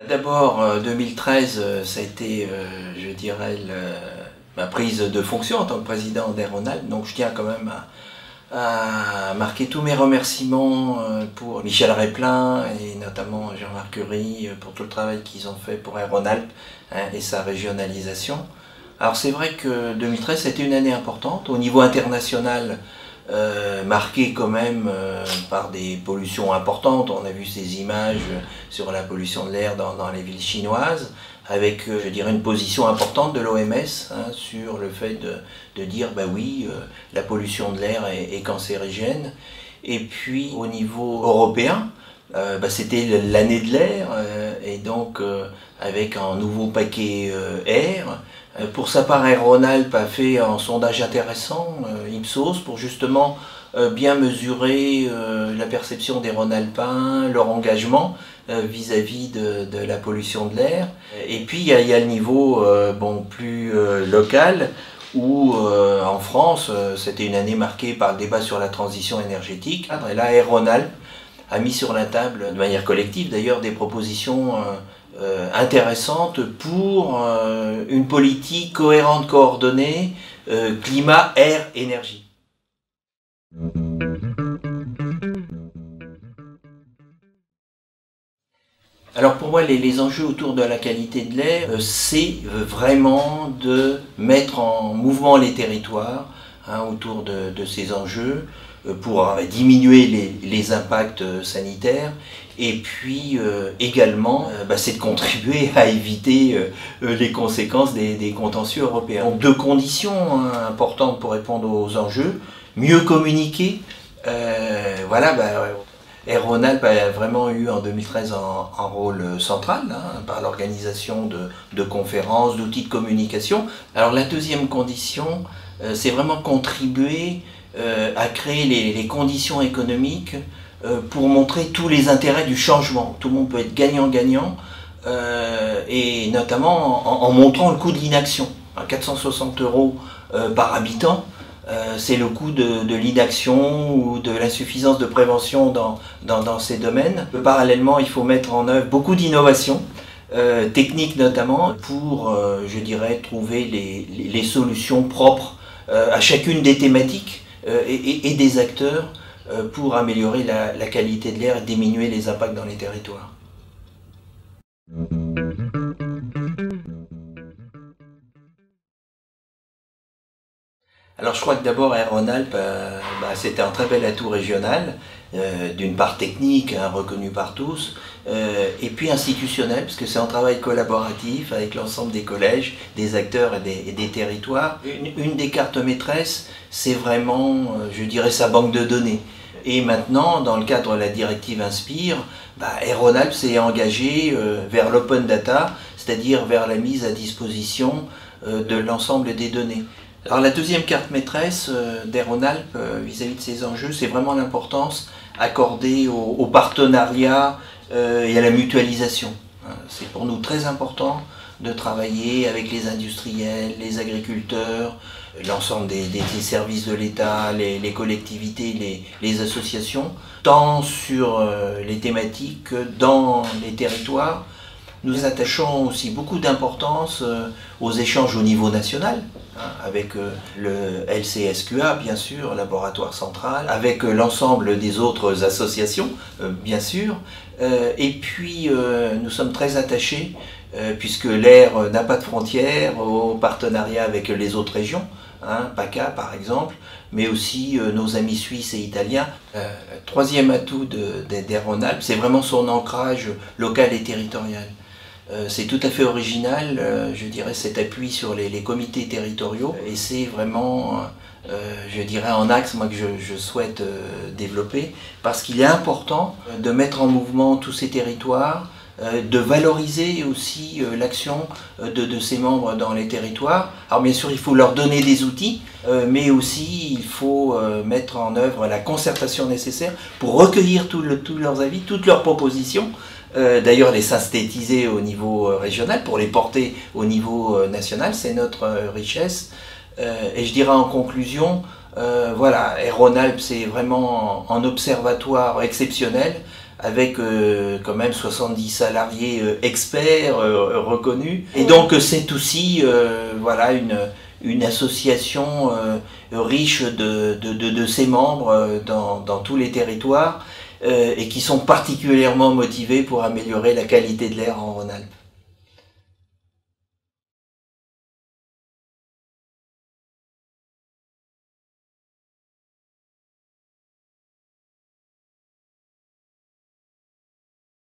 D'abord, 2013, ça a été, je dirais, ma prise de fonction en tant que président d'Aéronal. Donc je tiens quand même à marquer tous mes remerciements pour Michel Replin et notamment Jean-Marc Curie pour tout le travail qu'ils ont fait pour Aéronal et sa régionalisation. Alors c'est vrai que 2013, c'était une année importante au niveau international. Marqué quand même par des pollutions importantes. On a vu ces images sur la pollution de l'air dans les villes chinoises, avec, je dirais, une position importante de l'OMS sur le fait de dire, bah oui, la pollution de l'air est cancérigène. Et puis, au niveau européen, c'était l'année de l'air, et donc avec un nouveau paquet air. Pour sa part, Aéronal a fait un sondage intéressant, Ipsos, pour justement bien mesurer la perception des Rhône-Alpins, leur engagement vis-à-vis de la pollution de l'air. Et puis il y a le niveau plus local, où en France, c'était une année marquée par le débat sur la transition énergétique. Et là, Aéronal a mis sur la table, de manière collective d'ailleurs, des propositions intéressante pour une politique cohérente, coordonnée, climat, air, énergie. Alors pour moi, les enjeux autour de la qualité de l'air, c'est vraiment de mettre en mouvement les territoires autour de ces enjeux pour diminuer les impacts sanitaires. Et puis également, c'est de contribuer à éviter les conséquences des contentieux européens. Donc deux conditions importantes pour répondre aux enjeux: mieux communiquer. Aéronal a vraiment eu en 2013 un rôle central par l'organisation de conférences, d'outils de communication. Alors la deuxième condition, c'est vraiment contribuer à créer les conditions économiques pour montrer tous les intérêts du changement. Tout le monde peut être gagnant-gagnant, et notamment en montrant le coût de l'inaction. 460 € par habitant, c'est le coût de l'inaction ou de l'insuffisance de prévention dans ces domaines. Parallèlement, il faut mettre en œuvre beaucoup d'innovations, techniques notamment, pour, je dirais, trouver les solutions propres à chacune des thématiques et des acteurs, pour améliorer la qualité de l'air et diminuer les impacts dans les territoires. Alors je crois que d'abord Aéronal, c'était un très bel atout régional, d'une part technique, reconnu par tous, et puis institutionnel, parce que c'est un travail collaboratif avec l'ensemble des collèges, des acteurs et des territoires. Une des cartes maîtresses, c'est vraiment, je dirais, sa banque de données. Et maintenant, dans le cadre de la directive Inspire, Aéronal s'est engagé vers l'open data, c'est-à-dire vers la mise à disposition de l'ensemble des données. Alors la deuxième carte maîtresse d'Aéronal vis-à-vis de ces enjeux, c'est vraiment l'importance accordée au partenariat et à la mutualisation. C'est pour nous très important de travailler avec les industriels, les agriculteurs, l'ensemble des services de l'État, les collectivités, les associations, tant sur les thématiques que dans les territoires. Nous attachons aussi beaucoup d'importance aux échanges au niveau national, avec le LCSQA, bien sûr, laboratoire central, avec l'ensemble des autres associations, bien sûr. Et puis, nous sommes très attachés, puisque l'air n'a pas de frontières, au partenariat avec les autres régions, PACA par exemple, mais aussi nos amis suisses et italiens. Troisième atout d'Aéronal, c'est vraiment son ancrage local et territorial. C'est tout à fait original, je dirais, cet appui sur les comités territoriaux, et c'est vraiment, je dirais, un axe moi, que je souhaite développer, parce qu'il est important de mettre en mouvement tous ces territoires de valoriser aussi l'action de ses membres dans les territoires. Alors bien sûr, il faut leur donner des outils, mais aussi il faut mettre en œuvre la concertation nécessaire pour recueillir tous leurs avis, toutes leurs propositions, d'ailleurs les synthétiser au niveau régional pour les porter au niveau national, c'est notre richesse. Et je dirais en conclusion, voilà, Air Rhône-Alpes c'est vraiment un observatoire exceptionnel, avec quand même 70 salariés experts reconnus. Et donc c'est aussi voilà, une association riche de ses membres dans tous les territoires et qui sont particulièrement motivés pour améliorer la qualité de l'air en Rhône-Alpes.